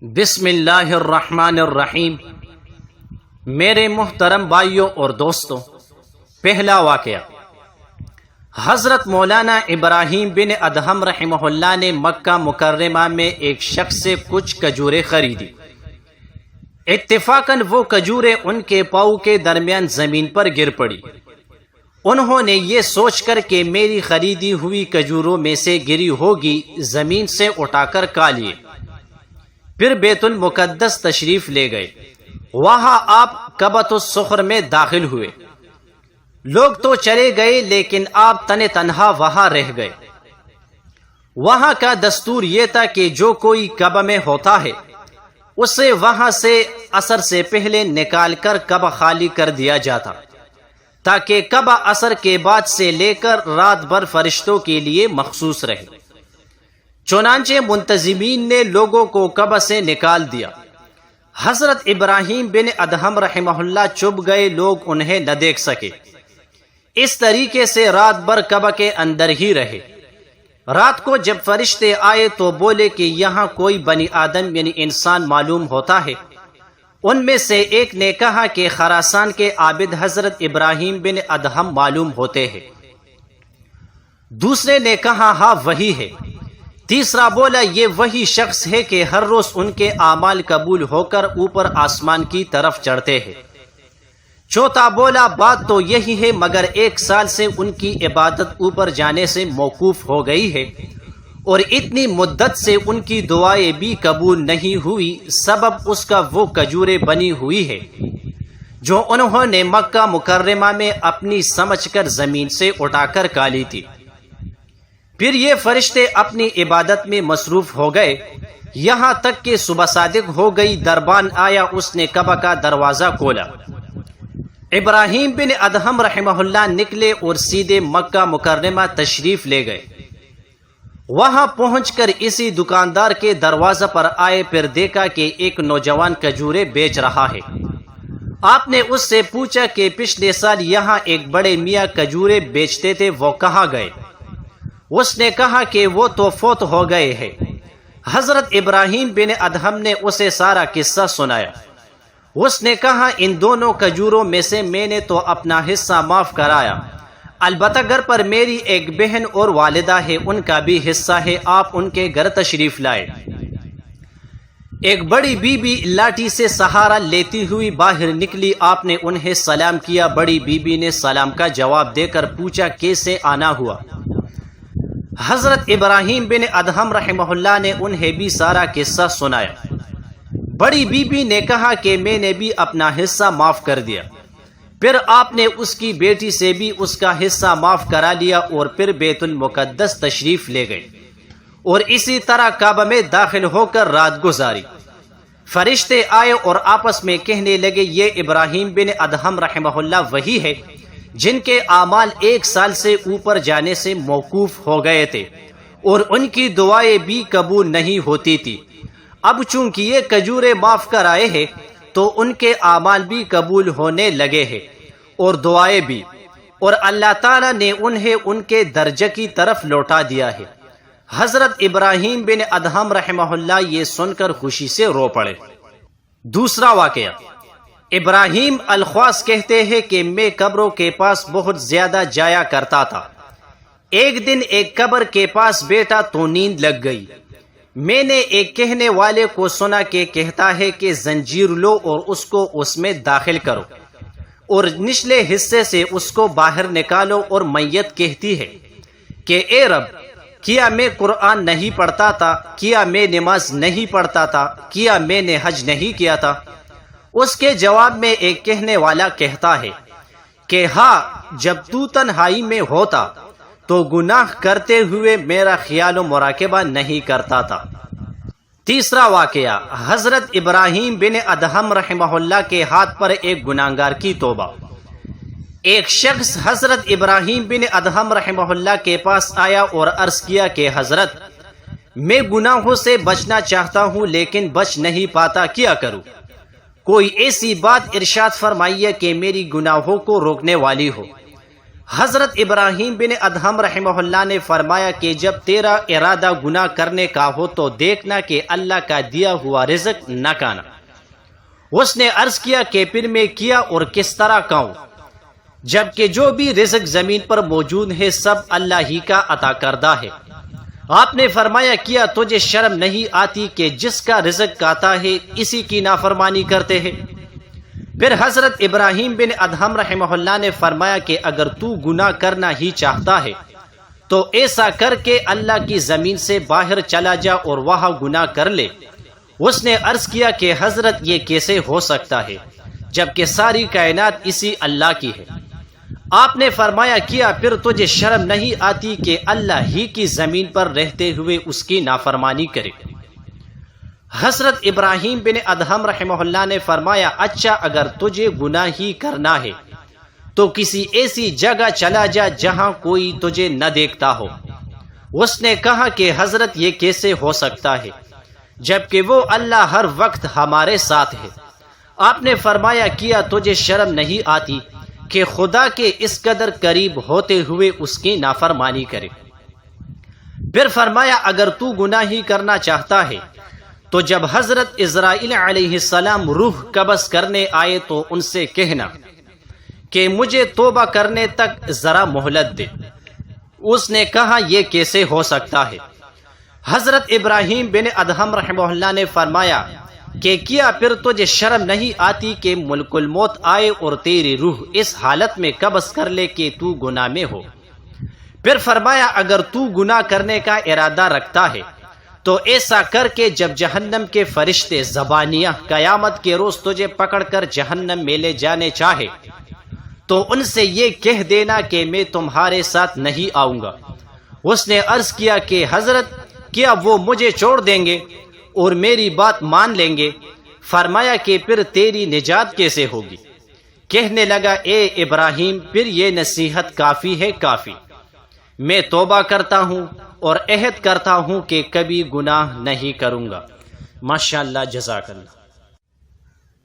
بسم اللہ الرحمن الرحیم۔ میرے محترم بھائیوں اور دوستوں، پہلا واقعہ، حضرت مولانا ابراہیم بن ادہم رحمہ اللہ نے مکہ مکرمہ میں ایک شخص سے کچھ کھجوریں خریدی۔ اتفاقاً وہ کھجوریں ان کے پاؤں کے درمیان زمین پر گر پڑی۔ انہوں نے یہ سوچ کر کہ میری خریدی ہوئی کھجوروں میں سے گری ہوگی، زمین سے اٹھا کر کھا لیے۔ پھر بیت المقدس تشریف لے گئے۔ وہاں آپ کعبۃ الصخر میں داخل ہوئے۔ لوگ تو چلے گئے لیکن آپ تن تنہا وہاں رہ گئے۔ وہاں کا دستور یہ تھا کہ جو کوئی کعبہ میں ہوتا ہے اسے وہاں سے عصر سے پہلے نکال کر کعبہ خالی کر دیا جاتا، تاکہ کعبہ عصر کے بعد سے لے کر رات بھر فرشتوں کے لیے مخصوص رہے۔ چنانچہ منتظمین نے لوگوں کو کعبہ سے نکال دیا۔ حضرت ابراہیم بن ادہم رحمہ اللہ چھپ گئے، لوگ انہیں نہ دیکھ سکے۔ اس طریقے سے رات بھر کعبہ کے اندر ہی رہے۔ رات کو جب فرشتے آئے تو بولے کہ یہاں کوئی بنی آدم یعنی انسان معلوم ہوتا ہے۔ ان میں سے ایک نے کہا کہ خراسان کے عابد حضرت ابراہیم بن ادہم معلوم ہوتے ہیں۔ دوسرے نے کہا ہاں وہی ہے۔ تیسرا بولا یہ وہی شخص ہے کہ ہر روز ان کے اعمال قبول ہو کر اوپر آسمان کی طرف چڑھتے ہیں۔ چوتھا بولا بات تو یہی ہے، مگر 1 سال سے ان کی عبادت اوپر جانے سے موقوف ہو گئی ہے، اور اتنی مدت سے ان کی دعائیں بھی قبول نہیں ہوئی۔ سبب اس کا وہ کھجوریں بنی ہوئی ہے جو انہوں نے مکہ مکرمہ میں اپنی سمجھ کر زمین سے اٹھا کر کھا لی تھی۔ پھر یہ فرشتے اپنی عبادت میں مصروف ہو گئے، یہاں تک کہ صبح صادق ہو گئی۔ دربان آیا، اس نے کعبہ کا دروازہ کھولا۔ ابراہیم بن ادہم رحمہ اللہ نکلے اور سیدھے مکہ مکرمہ تشریف لے گئے۔ وہاں پہنچ کر اسی دکاندار کے دروازے پر آئے، پھر دیکھا کہ ایک نوجوان کھجوریں بیچ رہا ہے۔ آپ نے اس سے پوچھا کہ پچھلے سال یہاں ایک بڑے میاں کھجوریں بیچتے تھے، وہ کہاں گئے؟ اس نے کہا کہ وہ تو فوت ہو گئے ہیں۔ حضرت ابراہیم بن ادہم نے اسے سارا قصہ سنایا۔ اس نے کہا ان دونوں کھجوروں میں سے میں نے تو اپنا حصہ معاف کرایا، البتہ گھر پر میری ایک بہن اور والدہ ہے، ان کا بھی حصہ ہے، آپ ان کے گھر تشریف لائے۔ ایک بڑی بی بی لاٹھی سے سہارا لیتی ہوئی باہر نکلی، آپ نے انہیں سلام کیا۔ بڑی بی بی نے سلام کا جواب دے کر پوچھا کیسے آنا ہوا؟ حضرت ابراہیم بن ادہم رحمہ اللہ نے انہیں بھی سارا قصہ سنایا۔ بڑی بی بی نے کہا کہ میں نے بھی اپنا حصہ معاف کر دیا۔ پھر آپ نے اس کی بیٹی سے بھی اس کا حصہ معاف کرا لیا، اور پھر بیت المقدس تشریف لے گئے اور اسی طرح کعبہ میں داخل ہو کر رات گزاری۔ فرشتے آئے اور آپس میں کہنے لگے یہ ابراہیم بن ادہم رحمہ اللہ وہی ہے جن کے اعمال 1 سال سے اوپر جانے سے موقوف ہو گئے تھے، اور ان کی دعائیں بھی قبول نہیں ہوتی تھی۔ اب چونکہ یہ کھجوریں معاف کر آئے ہیں تو ان کے اعمال بھی قبول ہونے لگے ہیں اور دعائیں بھی، اور اللہ تعالیٰ نے انہیں ان کے درجے کی طرف لوٹا دیا ہے۔ حضرت ابراہیم بن ادہم رحمہ اللہ یہ سن کر خوشی سے رو پڑے۔ دوسرا واقعہ، ابراہیم الخواص کہتے ہیں کہ میں قبروں کے پاس بہت زیادہ جایا کرتا تھا۔ ایک دن ایک قبر کے پاس بیٹھا تو نیند لگ گئی۔ میں نے ایک کہنے والے کو سنا کہ کہتا ہے کہ زنجیر لو اور اس کو اس میں داخل کرو، اور نچلے حصے سے اس کو باہر نکالو، اور میت کہتی ہے کہ اے رب، کیا میں قرآن نہیں پڑھتا تھا، کیا میں نماز نہیں پڑھتا تھا، کیا میں نے حج نہیں کیا تھا؟ اس کے جواب میں ایک کہنے والا کہتا ہے کہ ہاں، جب تو تنہائی میں ہوتا تو گناہ کرتے ہوئے میرا خیال و مراقبہ نہیں کرتا تھا۔ تیسرا واقعہ، حضرت ابراہیم بن ادہم رحمہ اللہ کے ہاتھ پر ایک گناہگار کی توبہ۔ ایک شخص حضرت ابراہیم بن ادہم رحمہ اللہ کے پاس آیا اور عرض کیا کہ حضرت، میں گناہوں سے بچنا چاہتا ہوں لیکن بچ نہیں پاتا، کیا کروں؟ کوئی ایسی بات ارشاد فرمائیے کہ میری گناہوں کو روکنے والی ہو۔ حضرت ابراہیم بن ادہم رحمہ اللہ نے فرمایا کہ جب تیرا ارادہ گناہ کرنے کا ہو تو دیکھنا کہ اللہ کا دیا ہوا رزق نہ کھانا۔ اس نے عرض کیا کہ پھر میں کیا اور کس طرح کہوں، جبکہ جو بھی رزق زمین پر موجود ہے سب اللہ ہی کا عطا کردہ ہے۔ آپ نے فرمایا کیا تجھے شرم نہیں آتی کہ جس کا رزق کھاتا ہے اسی کی نافرمانی کرتے ہیں؟ پھر حضرت ابراہیم بن ادہم رحمہ اللہ نے فرمایا کہ اگر تو گناہ کرنا ہی چاہتا ہے تو ایسا کر کے اللہ کی زمین سے باہر چلا جا اور وہاں گناہ کر لے۔ اس نے عرض کیا کہ حضرت یہ کیسے ہو سکتا ہے جبکہ ساری کائنات اسی اللہ کی ہے؟ آپ نے فرمایا کیا پھر تجھے شرم نہیں آتی کہ اللہ ہی کی زمین پر رہتے ہوئے اس کی نافرمانی کرے؟ حضرت ابراہیم بن ادہم رحمہ اللہ نے فرمایا اچھا اگر تجھے گناہ ہی کرنا ہے تو کسی ایسی جگہ چلا جا جہاں کوئی تجھے نہ دیکھتا ہو۔ اس نے کہا کہ حضرت یہ کیسے ہو سکتا ہے جبکہ وہ اللہ ہر وقت ہمارے ساتھ ہے؟ آپ نے فرمایا کیا تجھے شرم نہیں آتی کہ خدا کے اس قدر قریب ہوتے ہوئے اس کی نافرمانی کرے؟ پھر فرمایا اگر تو گناہ ہی کرنا چاہتا ہے تو جب حضرت اسرائیل علیہ السلام روح قبض کرنے آئے تو ان سے کہنا کہ مجھے توبہ کرنے تک ذرا مہلت دے۔ اس نے کہا یہ کیسے ہو سکتا ہے؟ حضرت ابراہیم بن ادہم رحمہ اللہ نے فرمایا کہ کیا پھر تجھے شرم نہیں آتی کہ ملک الموت آئے اور تیری روح اس حالت میں قبض کر لے کہ تو گناہ میں ہو؟ پھر فرمایا اگر تو گناہ کرنے کا ارادہ رکھتا ہے تو ایسا کر کے جب جہنم کے فرشتے زبانیہ قیامت کے روز تجھے پکڑ کر جہنم میں لے جانے چاہے تو ان سے یہ کہہ دینا کہ میں تمہارے ساتھ نہیں آؤں گا۔ اس نے عرض کیا کہ حضرت کیا وہ مجھے چھوڑ دیں گے اور میری بات مان لیں گے؟ فرمایا کہ پھر تیری نجات کیسے ہوگی؟ کہنے لگا اے ابراہیم پھر یہ نصیحت کافی ہے کافی، میں توبہ کرتا ہوں اور عہد کرتا ہوں کہ کبھی گناہ نہیں کروں گا۔ ماشاءاللہ، جزاک اللہ۔